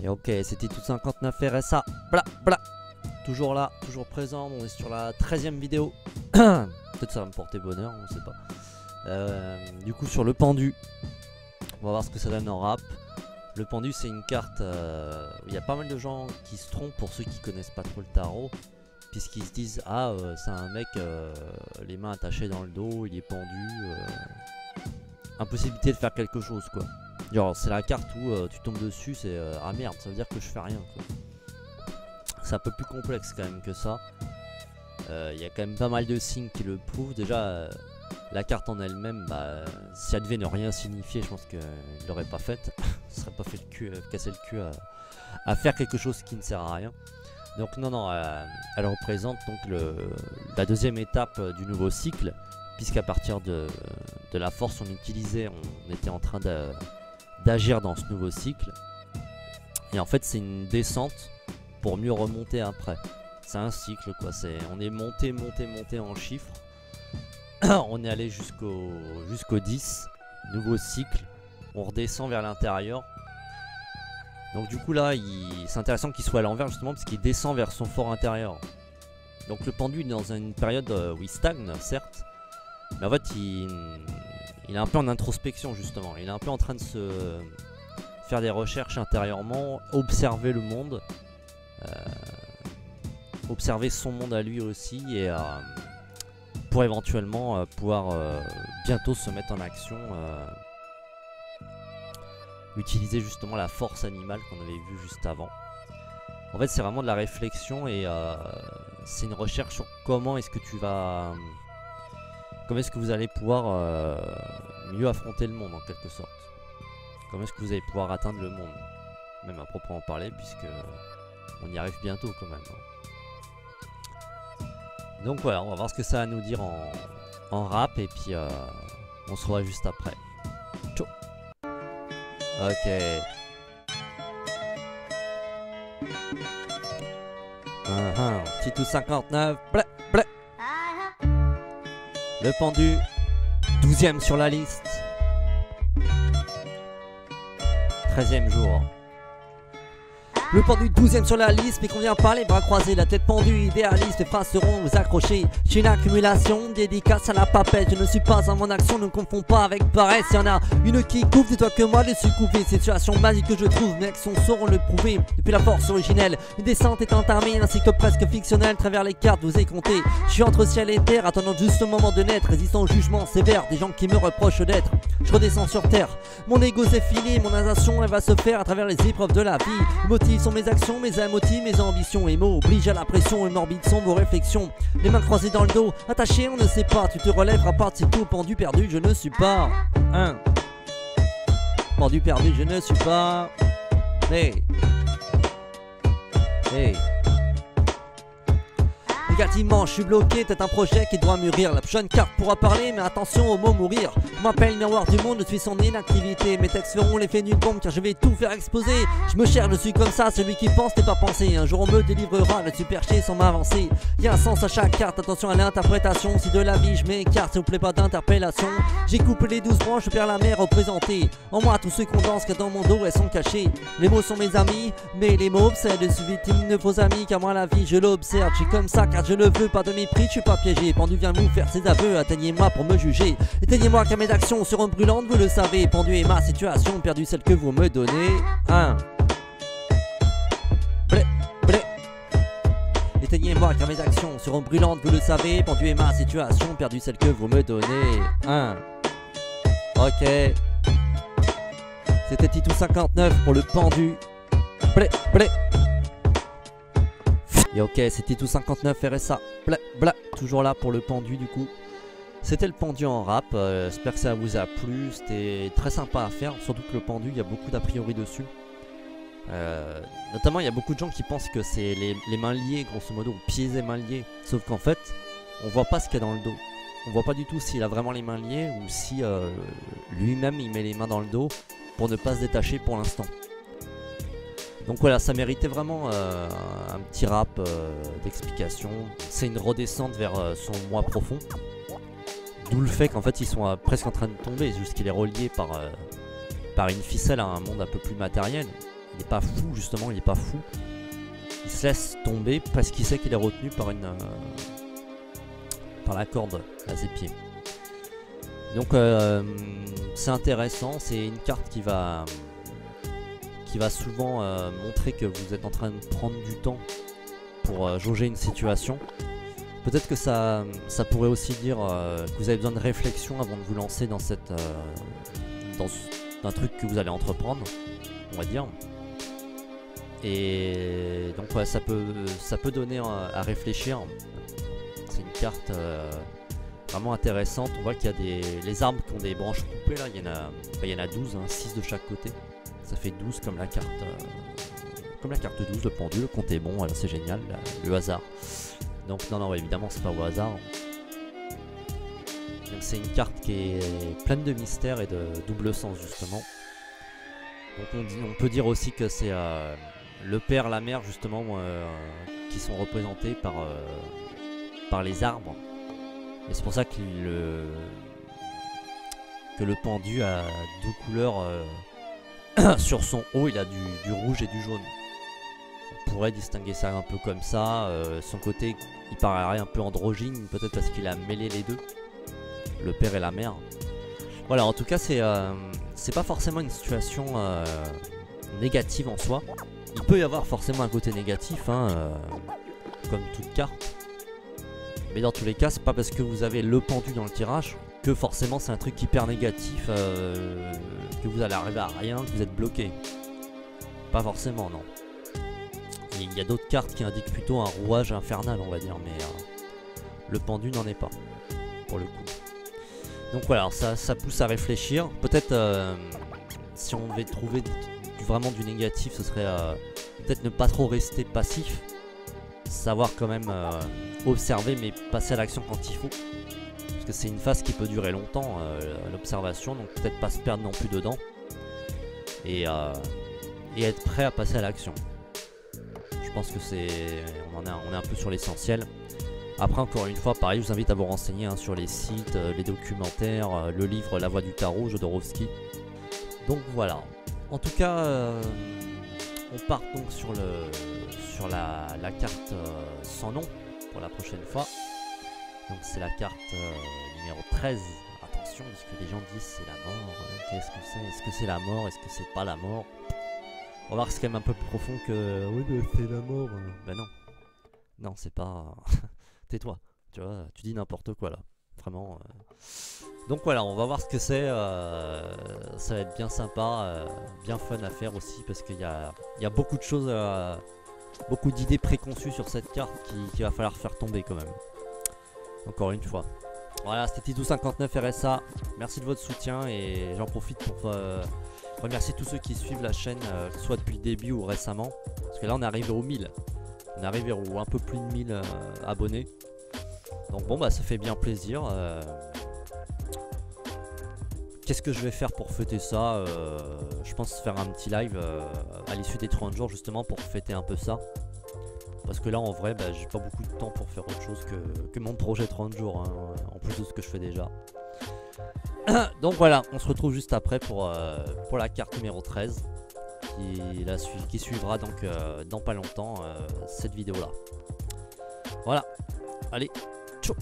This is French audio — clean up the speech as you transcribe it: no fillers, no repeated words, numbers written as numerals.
Et ok, c'était tout 59 RSA. Bla bla. Toujours là, toujours présent. On est sur la 13e vidéo. Peut-être ça va me porter bonheur, on sait pas. Du coup, sur le pendu, on va voir ce que ça donne en rap. Le pendu, c'est une carte où il y a pas mal de gens qui se trompent pour ceux qui connaissent pas trop le tarot. Puisqu'ils se disent, ah, c'est un mec, les mains attachées dans le dos, il est pendu. Impossibilité de faire quelque chose, quoi. Genre, c'est la carte où tu tombes dessus, c'est ah merde, ça veut dire que je fais rien, quoi. C'est un peu plus complexe quand même que ça. Il y a quand même pas mal de signes qui le prouvent. Déjà, la carte en elle-même, bah, si elle devait ne rien signifier, je pense qu'il ne l'aurait pas faite. Il ne serait pas fait le cul, casser le cul à faire quelque chose qui ne sert à rien. Donc non, non, elle représente donc la deuxième étape du nouveau cycle. Puisqu'à partir de la force qu'on utilisait, on était en train d'agir dans ce nouveau cycle. Et en fait, c'est une descente pour mieux remonter après. C'est un cycle, quoi. On est monté en chiffres. On est allé jusqu'au 10. Nouveau cycle. On redescend vers l'intérieur. Donc du coup là, c'est intéressant qu'il soit à l'envers justement parce qu'il descend vers son fort intérieur. Donc le pendu est dans une période où il stagne, certes. Mais en fait, il est un peu en introspection justement. Il est un peu en train de se faire des recherches intérieurement, observer le monde. Observer son monde à lui aussi et pour éventuellement pouvoir bientôt se mettre en action, utiliser justement la force animale qu'on avait vue juste avant. En fait, c'est vraiment de la réflexion et c'est une recherche sur comment est-ce que vous allez pouvoir mieux affronter le monde en quelque sorte. Comment est-ce que vous allez pouvoir atteindre le monde, même à proprement parler, puisque on y arrive bientôt quand même. Donc voilà, on va voir ce que ça va à nous dire en rap et puis on se revoit juste après. Ciao. Ok. Titou 59. Blé, blé. Le pendu. 12e sur la liste. 13e jour. Le pendu 12e sur la liste, mais qu'on vient par les bras croisés, la tête pendue, idéaliste, les phrases seront vous accrocher. J'ai une accumulation, dédicace à la papette. Je ne suis pas en mon action, ne me confonds pas avec paresse. Y'en a une qui couvre, dis-toi que moi je suis couvé. Situation basique que je trouve, mes actions sauront le prouver. Depuis la force originelle, une descente est entamée, ainsi que presque fictionnelle. Travers les cartes, vous ai compté. Je suis entre ciel et terre, attendant juste le moment de naître, résistant au jugement sévère des gens qui me reprochent d'être. Je redescends sur terre, mon ego c'est fini, mon ascension elle va se faire à travers les épreuves de la vie. Les motifs sont mes actions, mes émotifs, mes ambitions et mots obligent à la pression et morbide sont vos réflexions. Les mains croisées dans le dos, attachées on ne sait pas, tu te relèves à part c'est tout, pendu perdu je ne suis pas. Pendu perdu je ne suis pas. Hey. Négativement, je suis bloqué, peut-être un projet qui doit mûrir. La prochaine carte pourra parler, mais attention au mot mourir. Je m'appelle miroir du monde, je suis son inactivité. Mes textes feront l'effet d'une bombe car je vais tout faire exploser. Je me cherche, je suis comme ça, celui qui pense n'est pas pensé. Un jour on me délivrera, je suis perché sans m'avancer. Y'a un sens à chaque carte, attention à l'interprétation. Si de la vie je m'écarte, s'il vous plaît pas d'interpellation. J'ai coupé les 12 branches, je perds la mer représentée. En moi tous ceux qu'on danse, car dans mon dos elles sont cachées. Les mots sont mes amis, mais les mots obsèdent. Je suis victime de vos amis, car moi la vie je l'observe. Je suis comme ça car je le veux, pas de mépris, je suis pas piégé. Pendu vient vous faire ses aveux, atteignez-moi pour me juger. Éteignez-moi car mes actions seront brûlantes, vous le savez. Pendu est ma situation, perdu celle que vous me donnez. Blé, blé. Éteignez-moi car mes actions seront brûlantes, vous le savez. Pendu est ma situation, perdu celle que vous me donnez. Ok. C'était Titou 59 pour le pendu. Blé, blé. Et ok, c'était tout 59 RSA. Bla bla, toujours là pour le pendu du coup. C'était le pendu en rap. J'espère que ça vous a plu. C'était très sympa à faire. Surtout que le pendu, il y a beaucoup d'a priori dessus. Notamment, il y a beaucoup de gens qui pensent que c'est les mains liées, grosso modo, ou pieds et mains liées. Sauf qu'en fait, on voit pas ce qu'il y a dans le dos. On voit pas du tout s'il a vraiment les mains liées ou si lui-même il met les mains dans le dos pour ne pas se détacher pour l'instant. Donc voilà, ça méritait vraiment un petit rap d'explication. C'est une redescente vers son moi profond. D'où le fait qu'en fait ils sont presque en train de tomber. C'est juste qu'il est relié par une ficelle à un monde un peu plus matériel. il est pas fou justement, il est pas fou. Il se laisse tomber parce qu'il sait qu'il est retenu par par la corde à ses pieds. Donc c'est intéressant, c'est une carte qui va souvent montrer que vous êtes en train de prendre du temps pour jauger une situation. Peut-être que ça pourrait aussi dire que vous avez besoin de réflexion avant de vous lancer dans dans un truc que vous allez entreprendre, on va dire. Et donc ouais, ça peut donner à réfléchir. C'est une carte vraiment intéressante. On voit qu'il y a les arbres qui ont des branches coupées là, il y en a 12, hein, 6 de chaque côté. Ça fait 12 comme la carte 12, le pendu, le compte est bon, alors c'est génial, le hasard. Donc non, évidemment c'est pas au hasard. Donc c'est une carte qui est pleine de mystères et de double sens justement. Donc on peut dire aussi que c'est le père, la mère justement qui sont représentés par les arbres. Et c'est pour ça que le pendu a 2 couleurs sur son haut, il a du rouge et du jaune. On pourrait distinguer ça un peu comme ça. Son côté, il paraît un peu androgyne, peut-être parce qu'il a mêlé les deux, le père et la mère. Voilà, en tout cas, c'est pas forcément une situation négative en soi. Il peut y avoir forcément un côté négatif, hein, comme toute carte. Mais dans tous les cas, c'est pas parce que vous avez le pendu dans le tirage que forcément c'est un truc hyper négatif, que vous allez arriver à rien, que vous êtes bloqué. Pas forcément, non. Il y a d'autres cartes qui indiquent plutôt un rouage infernal, on va dire, mais le pendu n'en est pas, pour le coup. Donc voilà, ça pousse à réfléchir. Peut-être, si on devait trouver vraiment du négatif, ce serait peut-être ne pas trop rester passif. Savoir quand même observer, mais passer à l'action quand il faut. Parce que c'est une phase qui peut durer longtemps, l'observation, donc peut-être pas se perdre non plus dedans. Et être prêt à passer à l'action. Je pense que on est un peu sur l'essentiel. Après, encore une fois, pareil, je vous invite à vous renseigner hein, sur les sites, les documentaires, le livre La Voix du Tarot, Jodorowsky. Donc voilà. En tout cas, on part donc sur la carte sans nom pour la prochaine fois. Donc c'est la carte numéro 13. Attention, parce que les gens disent c'est la mort. Qu'est-ce que c'est? Est-ce que c'est la mort? Est-ce que c'est pas la mort? On va voir que c'est quand même un peu plus profond que oui, mais c'est la mort. Ben non. Non, c'est pas. Tais-toi. Tu vois, tu dis n'importe quoi là. Vraiment. Donc voilà, on va voir ce que c'est. Ça va être bien sympa, bien fun à faire aussi parce qu'il y a beaucoup de choses, beaucoup d'idées préconçues sur cette carte qu'il va falloir faire tomber quand même. Encore une fois. Voilà, c'était Tito59 RSA. Merci de votre soutien et j'en profite pour remercier tous ceux qui suivent la chaîne, soit depuis le début ou récemment. Parce que là, on est arrivé aux 1000. On est arrivé aux un peu plus de 1000 abonnés. Donc bon, bah ça fait bien plaisir. Qu'est-ce que je vais faire pour fêter ça? Je pense faire un petit live à l'issue des 30 jours justement pour fêter un peu ça. Parce que là en vrai bah, j'ai pas beaucoup de temps pour faire autre chose que mon projet 30 jours hein, en plus de ce que je fais déjà. Donc voilà, on se retrouve juste après pour la carte numéro 13 qui suivra donc dans pas longtemps cette vidéo là. Voilà, allez, ciao.